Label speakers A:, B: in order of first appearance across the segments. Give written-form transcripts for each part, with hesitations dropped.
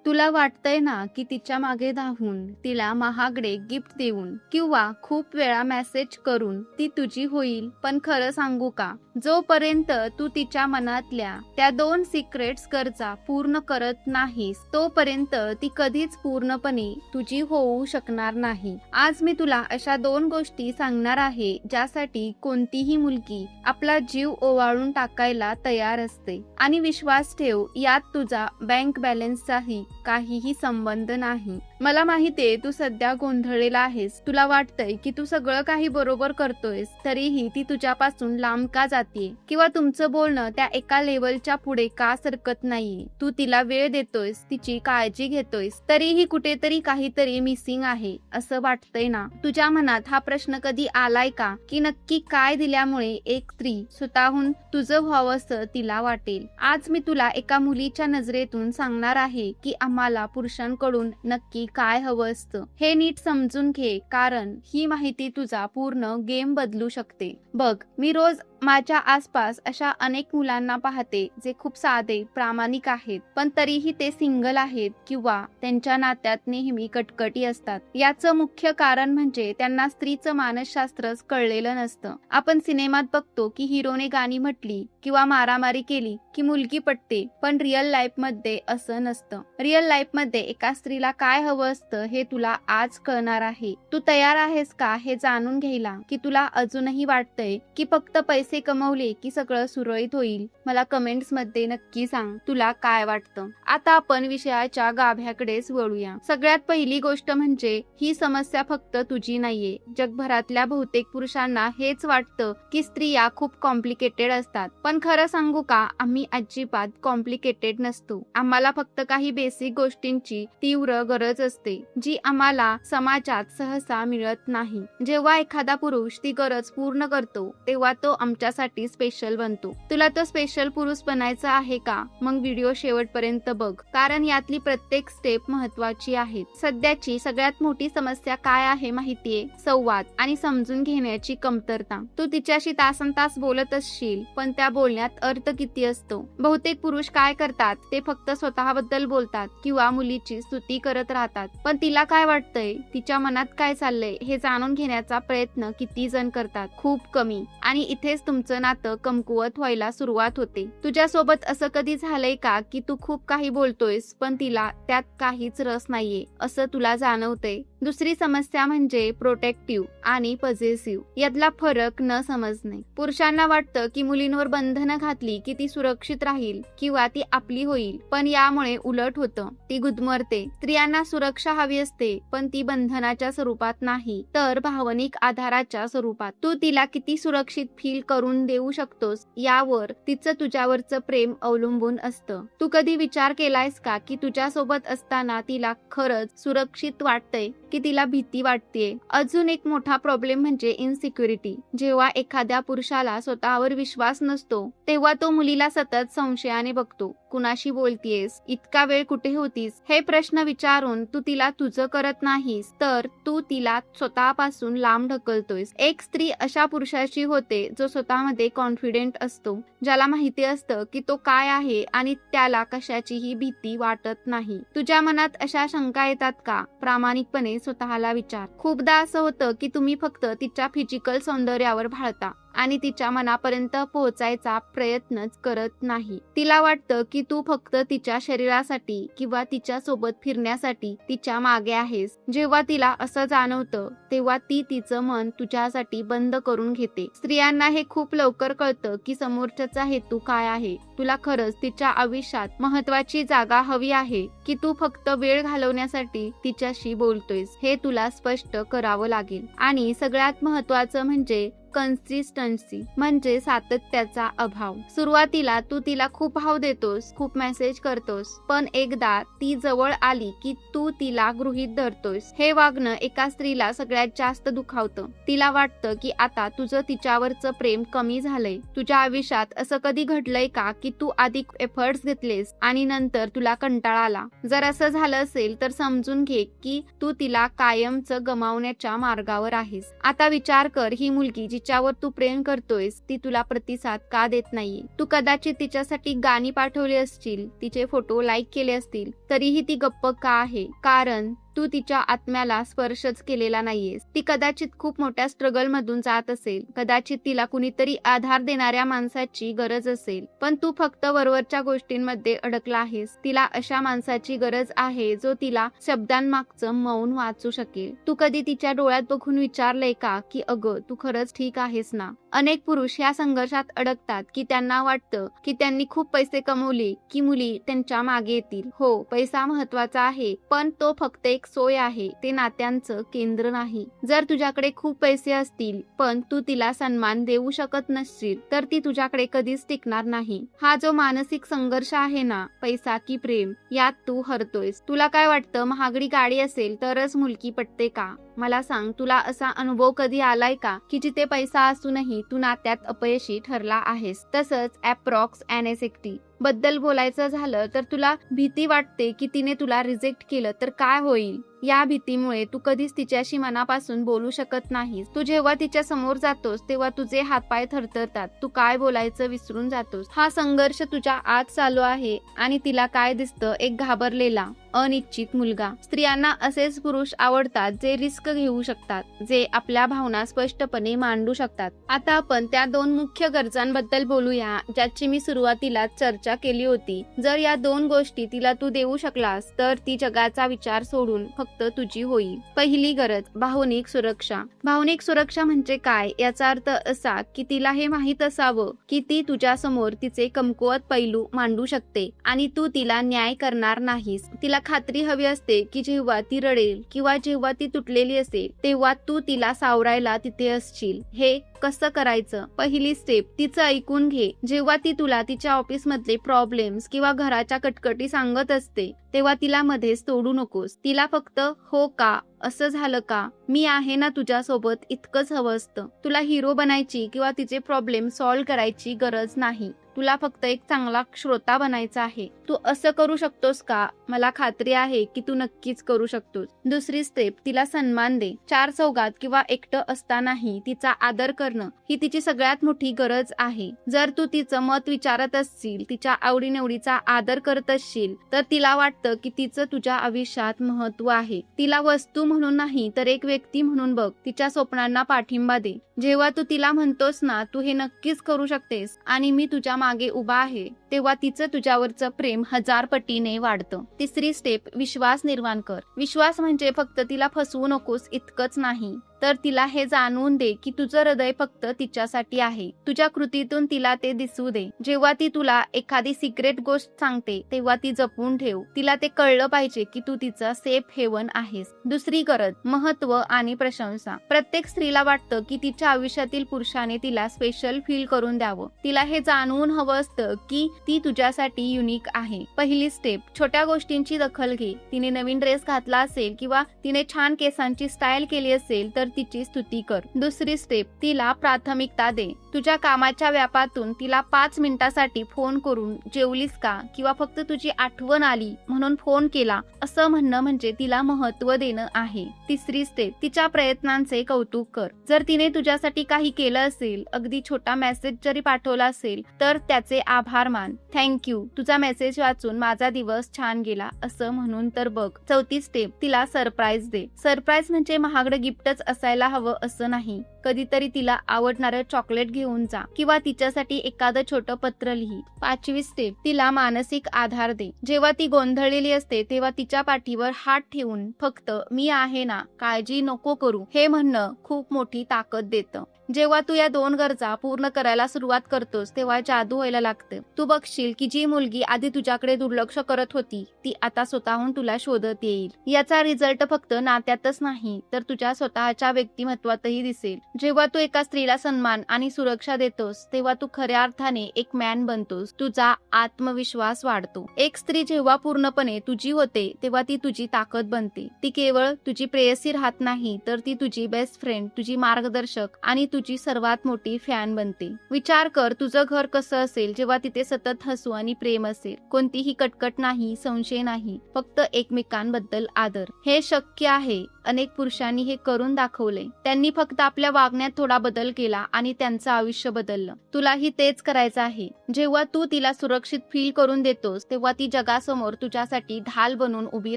A: तुला वाटतंय ना की तिच्या मागे धावून तिला महागडे गिफ्ट देऊन किंवा खूप वेळा मेसेज करून ती तुझी होईल, पण खरं सांगू का, जोपर्यंत तू तिच्या मनातल्या त्या 2 सिक्रेट्स गरजा पूर्ण करत नाहीस तोपर्यंत ती कधीच पूर्णपणे तुझी होऊ शकणार नाही. आज मी तुला अशा 2 गोष्टी सांगणार आहे ज्यासाठी कोणतीही मुलगी आपला जीव ओवाळून टाकायला तयार असते. आणि विश्वास ठेव, यात तुझा बँक बॅलन्सचाही काहीही संबंध नाही. मला माहितीये तू सध्या गोंधळलेला आहेस. तुला वाटतंय की तू सगळं काही बरोबर करतोयस, तरीही ती तुझ्यापासून लांब का जातीये, किंवा तुमचं बोलणं त्या एका लेवलच्या पुढे का सरकत नाहीये. तू तिला वेळ देतोयस, तिची काळजी घेतोयस, तरीही कुठेतरी काहीतरी मिसिंग आहे असं वाटतंय ना. तुझ्या मनात हा प्रश्न कधी आलाय का की नक्की काय दिल्यामुळे एक स्त्री स्वतःहून तुझं व्हावंसं तिला वाटेल? आज मी तुला एका मुलीच्या नजरेतून सांगणार आहे की आम्हाला पुरुषांकडून नक्की काय हवं असतं. हे नीट समजून घे, कारण ही माहिती तुझा पूर्ण गेम बदलू शकते. बघ, मी रोज माझ्या आसपास अशा अनेक मुलांना पाहते जे खूप साधे, प्रामाणिक आहेत, पण तरीही ते सिंगल आहेत किंवा त्यांच्या नात्यात नेहमी कटकटी असतात. याचं मुख्य कारण म्हणजे त्यांना स्त्रीचं मानसशास्त्रच कळलेलं नसतं. आपण सिनेमात बघतो की हिरोने गाणी म्हटली किंवा मारामारी केली की मुलगी पटते, पण रिअल लाईफ मध्ये असं नसतं. रिअल लाईफ मध्ये एका स्त्रीला काय हवं असतं हे तुला आज कळणार आहे. तू तयार आहेस का हे जाणून घ्यायला, की तुला अजूनही वाटतंय की फक्त पैसे कमवले की सगळं सुरळीत होईल? मला कमेंट्स मध्ये नक्की सांग तुला काय वाटतं. आता आपण विषयाच्या गाभ्याकडेच वळूया. सगळ्यात पहिली गोष्ट म्हणजे ही समस्या फक्त तुझी नाहीये. जगभरातल्या बहुतेक पुरुषांना हेच वाटतं की स्त्रिया खूप कॉम्प्लिकेटेड असतात, पण खरं सांगू का, आम्ही अजिबात कॉम्प्लिकेटेड नसतो. आम्हाला फक्त काही बेसिक गोष्टींची तीव्र गरज असते जी आम्हाला समाजात सहसा मिळत नाही. जेव्हा एखादा पुरुष ती गरज पूर्ण करतो तेव्हा तो आमच्यासाठी स्पेशल बनतो. तुला तो स्पेशल पुरुष बनायचा आहे का? मग व्हिडिओ शेवटपर्यंत बघ, कारण यातली प्रत्येक स्टेप महत्वाची आहे. सध्याची सगळ्यात मोठी समस्या काय आहे माहितीये? संवाद आणि समजून घेण्याची कमतरता. तू तिच्याशी तासनतास बोलत असशील, पण त्या बोलण्यात अर्थ किती असतो? बहुतेक पुरुष काय करतात ते फक्त स्वतःबद्दल बोलतात किंवा मुलीची स्तुती करत राहतात, पण तिला काय वाटतंय, तिच्या मनात काय चाललंय हे जाणून घेण्याचा प्रयत्न किती जण करतात? खूप कमी. आणि इथेच तुमचं नातं कमकुवत व्हायला सुरुवात होते. तुझ्यासोबत असं कधी झालंय का की तू खूप काही बोलतोयस पण तिला त्यात काहीच रस नाहीये असं तुला जाणवतंय? दुसरी समस्या म्हणजे प्रोटेक्टिव्ह आणि पॉझेसिव्ह यातला फरक न समजणे. पुरुषांना वाटतं की मुलींवर बंधनं घातली की ती सुरक्षित राहील किंवा ती आपली होईल, पण यामुळे उलट होतं, ती गुदमरते. स्त्रियांना सुरक्षा हवी असते, पण ती बंधनाच्या स्वरूपात नाही, तर भावनिक आधाराच्या स्वरूपात. तू तिला किती सुरक्षित फील करून देऊ शकतोस यावर तिचं तुझ्यावरचं प्रेम अवलंबून असतं. तू कधी विचार केलायस का की तुझ्यासोबत असताना तिला खरंच सुरक्षित वाटतंय की तिला भीती वाटतेय? अजून एक मोठा प्रॉब्लेम म्हणजे इनसिक्युरिटी. जेव्हा एखाद्या पुरुषाला स्वतःवर विश्वास नसतो तेव्हा तो मुलीला सतत संशयाने बघतो. कुणाशी बोलतीयस? इतका वेळ कुठे होतीस? हे प्रश्न विचारून तू तिला तुझं करत नाहीस, तर तू तिला स्वतःपासून लांब ढकलतोयस. एक स्त्री अशा पुरुषाची होते जो स्वतःमध्ये कॉन्फिडेंट असतो, ज्याला माहिती असतं की तो काय आहे आणि त्याला कशाचीही भीती वाटत नाही. तुझ्या मनात अशा शंका येतात का? प्रामाणिकपणे स्वतःला विचार. खूपदा असं होतं की तुम्ही फक्त तिच्या फिजिकल सौंदर्यावर भाळता आणि तिच्या मनापर्यंत पोहोचायचा प्रयत्नच करत नाही. तिला वाटतं की तू फक्त तिच्या शरीरासाठी किंवा तिच्या सोबत फिरण्यासाठी तिच्या मागे आहेस. जेव्हा तिला असं जाणवतं तेव्हा ती तिचं मन तुझ्यासाठी बंद करून घेते. स्त्रियांना हे खूप लवकर कळतं की समोरच्याचा हेतू काय आहे. तुला खरंच तिच्या आयुष्यात महत्वाची जागा हवी आहे की तू फक्त वेळ घालवण्यासाठी तिच्याशी बोलतोयस हे तुला स्पष्ट करावं लागेल. आणि सगळ्यात महत्वाचं म्हणजे कन्सिस्टन्सी, म्हणजे सातत्याचा अभाव. सुरुवातीला तू तिला खूप भाव देतोस, खूप मेसेज करतोस, पण एकदा ती जवळ आली की तू तिला गृहीत धरतोस. हे वागणं एका स्त्रीला सगळ्यात जास्त दुखावतं. तिला वाटतं की आता तुझं तिच्यावरचं प्रेम कमी झालंय. तुझ्या आयुष्यात असं कधी घडलंय का की तू आधी एफर्ट्स घेतलेस आणि नंतर तुला कंटाळा आला? जर असं झालं असेल तर समजून घे की तू तिला कायमचं गमावण्याच्या मार्गावर आहेस. आता विचार कर, ही मुलगी जिच्यावर तू प्रेम करतोयस ती तुला प्रतिसाद का देत नाहीये? तू कदाचित तिच्यासाठी गाणी पाठवली असतील, तिचे फोटो लाईक केले असतील, तरीही ती गप्प का आहे? कारण तू तिच्या आत्म्याला स्पर्शच केलेला नाहीयेस. ती कदाचित खूप मोठ्या स्ट्रगल मधून जात असेल, कदाचित तिला कुणीतरी आधार देणाऱ्या माणसाची गरज असेल, पण तू फक्त वरवरच्या गोष्टींमध्ये अडकला आहेस. तिला अशा माणसाची गरज आहे जो तिला शब्दांमागचं मौन वाचू शकेल. तू कधी तिच्या डोळ्यात बघून विचारलंय का की अगं तू खरंच ठीक आहेस ना? अनेक पुरुष या संघर्षात अडकतात की त्यांना वाटतं की त्यांनी खूप पैसे कमवले की मुली त्यांच्या मागे येतील. हो, पैसा महत्वाचा आहे, पण तो फक्त एक सोय आहे, ते नात्यांचं केंद्र नाही. जर तुझ्याकडे खूप पैसे असतील पण तू तिला सन्मान देऊ शकत नसशील तर ती तुझ्याकडे कधीच टिकणार नाही. हा जो मानसिक संघर्ष आहे ना, पैसा की प्रेम, यात तू हरतोयस. तुला काय वाटतं, महागडी गाडी असेल तरच मुलगी पटते का? मला सांग, तुला असा अनुभव कधी आलाय का की जिथे पैसा असूनही तू नात्यात अपयशी ठरला आहेस? तसंच अप्रॉक्स एनेसेक्टी बद्दल बोलायचं झालं तर तुला भीती वाटते की तिने तुला रिजेक्ट केलं तर काय होईल. या भीतीमुळे तू कधीच तिच्याशी मनापासून बोलू शकत नाहीस. तू जेव्हा तिच्या समोर जातोस तेव्हा तुझे हातपाय थरथरतात, तू काय बोलायचं विसरून जातोस. हा संघर्ष तुझ्या आत चालू आहे आणि तिला काय दिसतं, एक घाबरलेला अनिश्चित मुलगा. स्त्रियांना असेच पुरुष आवडतात जे रिस्क घेऊ शकतात, जे आपल्या भावना स्पष्टपणे मांडू शकतात. आता आपण त्या दोन मुख्य गरजांबद्दल बोलूया ज्याची मी सुरुवातीला चर्चा केली होती. जर या दोन गोष्टी तिला तू देऊ शकलास तर ती जगाचा विचार सोडून फक्त तुझी होईल. पहिली गरज, भावनिक सुरक्षा. भावनिक सुरक्षा म्हणजे काय? याचा अर्थ असा की तिला हे माहित असावं की ती तुझ्या समोर तिचे कमकुवत पैलू मांडू शकते आणि तू तिला न्याय करणार नाहीस. तिला खात्री हवी असते की जेव्हा ती रडेल किंवा जेव्हा ती तुटलेली असेल तेव्हा तू तिला सावरायला तिथे असशील. हे कसं करायचं? पहिली स्टेप, तिचं ऐकून घे. जेव्हा ती तुला तिच्या ऑफिस मधले प्रॉब्लेम्स किंवा घराच्या कटकटी सांगत असते तेव्हा तिला मध्येच तोडू नकोस. तिला फक्त हो का, असं झालं का, मी आहे ना तुझ्यासोबत, इतकंच हवं असतं. तुला हिरो बनायची किंवा तिचे प्रॉब्लेम सॉल्व्ह करायची गरज नाही. तुला फक्त एक चांगला श्रोता बनायचा आहे. तू असं करू शकतोस का? मला खात्री आहे की तू नक्कीच करू शकतोस. दुसरी स्टेप, तिला सन्मान दे. चार चौघात किंवा एकटं असतानाही तिचा आदर करणं ही तिची सगळ्यात मोठी गरज आहे. जर तू तिचं मत विचारत असशील, तिच्या आवडीनिवडीचा आदर करत असशील तर तिला वाटतं की तिचं तुझ्या आयुष्यात महत्व आहे. तिला वस्तू म्हणून नाही तर एक व्यक्ती म्हणून बघ. तिच्या स्वप्नांना पाठिंबा दे. जेव्हा तू तिला म्हणतोस ना तू हे नक्कीच करू शकतेस आणि मी तुझ्या मागे उभा आहे, तेव्हा तिचं तुझ्यावरचं प्रेम 1000 पटीने वाढतं. तिसरी स्टेप, विश्वास निर्माण कर. विश्वास म्हणजे फक्त तिला फसवू नकोस इतकंच नाही, तर तिला हे जाणवून दे की तुझं हृदय फक्त तिच्यासाठी आहे. तुझ्या कृतीतून तिला ते दिसू दे. जेव्हा ती तुला एखादी सिक्रेट गोष्ट सांगते तेव्हा ती जपून ठेव. तिला ते कळलं पाहिजे की तू तिचं सेफ हेवन आहेस. दुसरी गरज, महत्व आणि प्रशंसा. प्रत्येक स्त्रीला वाटतं की तिच्या आयुष्यातील पुरुषाने तिला स्पेशल फील करून द्यावं. तिला हे जाणवून हवं असतं की ती तुझ्यासाठी युनिक आहे. पहिली स्टेप, छोट्या गोष्टींची दखल घे. तिने नवीन ड्रेस घातला असेल किंवा तिने छान केसांची स्टाईल केली असेल तर तिची स्तुती कर. दुसरी स्टेप, तिला प्राथमिकता दे. तुझ्या कामाच्या व्यापातून तिला 5 मिनिटासाठी फोन करून जेवलीस का किंवा फक्त तुझी आठवण आली म्हणून फोन केला असं म्हणणं म्हणजे तिला महत्व देणं आहे. तिसरी स्टेप, तिच्या प्रयत्नांचे कौतुक कर. जर तिने तुझ्यासाठी काही केलं असेल, अगदी छोटा मेसेज जरी पाठवला असेल तर त्याचे आभार मान. थँक्यू, तुझा मेसेज वाचून माझा दिवस छान गेला असं म्हणून तर बघ. चौथी स्टेप, तिला सरप्राईज दे. सरप्राईज म्हणजे महागडं गिफ्टच असायला हवं असं नाही. कधीतरी तिला आवडणारं चॉकलेट घेऊन जा किंवा तिच्यासाठी एखादं छोटं पत्र लिही. पाचवी स्टेप, तिला मानसिक आधार दे. जेव्हा ती गोंधळलेली असते तेव्हा तिच्या पाठीवर हात ठेवून फक्त मी आहे ना, काळजी नको करू हे म्हणणं खूप मोठी ताकद देतं. जेव्हा तू या दोन गरजा पूर्ण करायला सुरुवात करतोस तेव्हा जादू व्हायला लागते. तू बघशील की जी मुलगी आधी तुझ्याकडे दुर्लक्ष करत होती ती आता स्वतःहून तुला शोधत येईल. याचा रिझल्ट फक्त नात्यातच नाही तर तुझ्या स्वतःच्या व्यक्तिमत्वातही दिसेल. जेव्हा तू एका स्त्रीला सन्मान आणि सुरक्षा देतोस तेव्हा तू खऱ्या अर्थाने एक मॅन बनतोस. तुझा आत्मविश्वास वाढतो. एक स्त्री जेव्हा पूर्णपणे तुझी होते तेव्हा ती तुझी ताकद बनते. ती केवळ तुझी प्रेयसी राहत नाही तर ती तुझी बेस्ट फ्रेंड, तुझी मार्गदर्शक आणि तुझी सर्वात मोठी फॅन बनते. विचार कर, तुझं घर कसं असेल जेव्हा तिथे सतत हसू आणि प्रेम असेल. कोणतीही कटकट नाही, संशय नाही, फक्त एकमेकांबद्दल आदर. हे शक्य आहे अनेक पुरुषांनी हे करून दाखवले. त्यांनी फक्त आपल्या वागण्यात थोडा बदल केला आणि त्यांचं आयुष्य बदललं. तुलाही तेच करायचं आहे. जेव्हा तू तिला सुरक्षित फील करून देतोस तेव्हा ती जगासमोर तुझ्यासाठी ढाल बनून उभी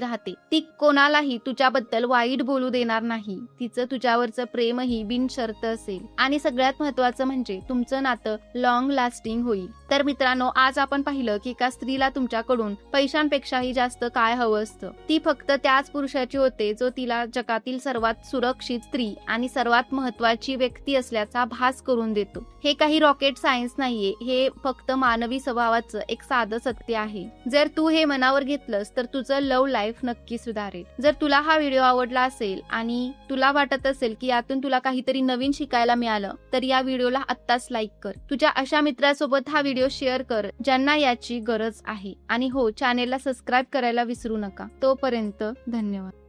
A: राहते. ती कोणालाही तुझ्याबद्दल वाईट बोलू देणार नाही. तिचं तुझ्यावरचं प्रेमही बिनशर्त असेल आणि सगळ्यात महत्त्वाचं म्हणजे तुमचं नातं लॉंग लास्टिंग होईल. तर मित्रांनो, आज आपण पाहिलं की एका स्त्रीला तुमच्याकडून पैशांपेक्षाही जास्त काय हवं असतं. ती फक्त त्याच पुरुषाची होते जो तिला जगातील सर्वात सुरक्षित स्त्री आणि सर्वात महत्त्वाची व्यक्ती असल्याचा भास करून देतो. हे काही रॉकेट सायन्स नाहीये, हे फक्त मानवी स्वभावाचं एक साधं सत्य आहे. जर तू हे मनावर घेतलंस तर तुझं लव्ह लाईफ नक्की सुधारेल. जर तुला हा व्हिडिओ आवडला असेल आणि तुला वाटत असेल की यातून तुला काहीतरी नवीन शिकायला मिळालं तर या व्हिडिओला आत्ताच लाईक कर. तुझ्या अशा मित्रासोबत हा व्हिडिओ शेअर कर ज्यांना याची गरज आहे. आणि हो, चॅनेलला सबस्क्राईब करायला विसरू नका. तोपर्यंत धन्यवाद.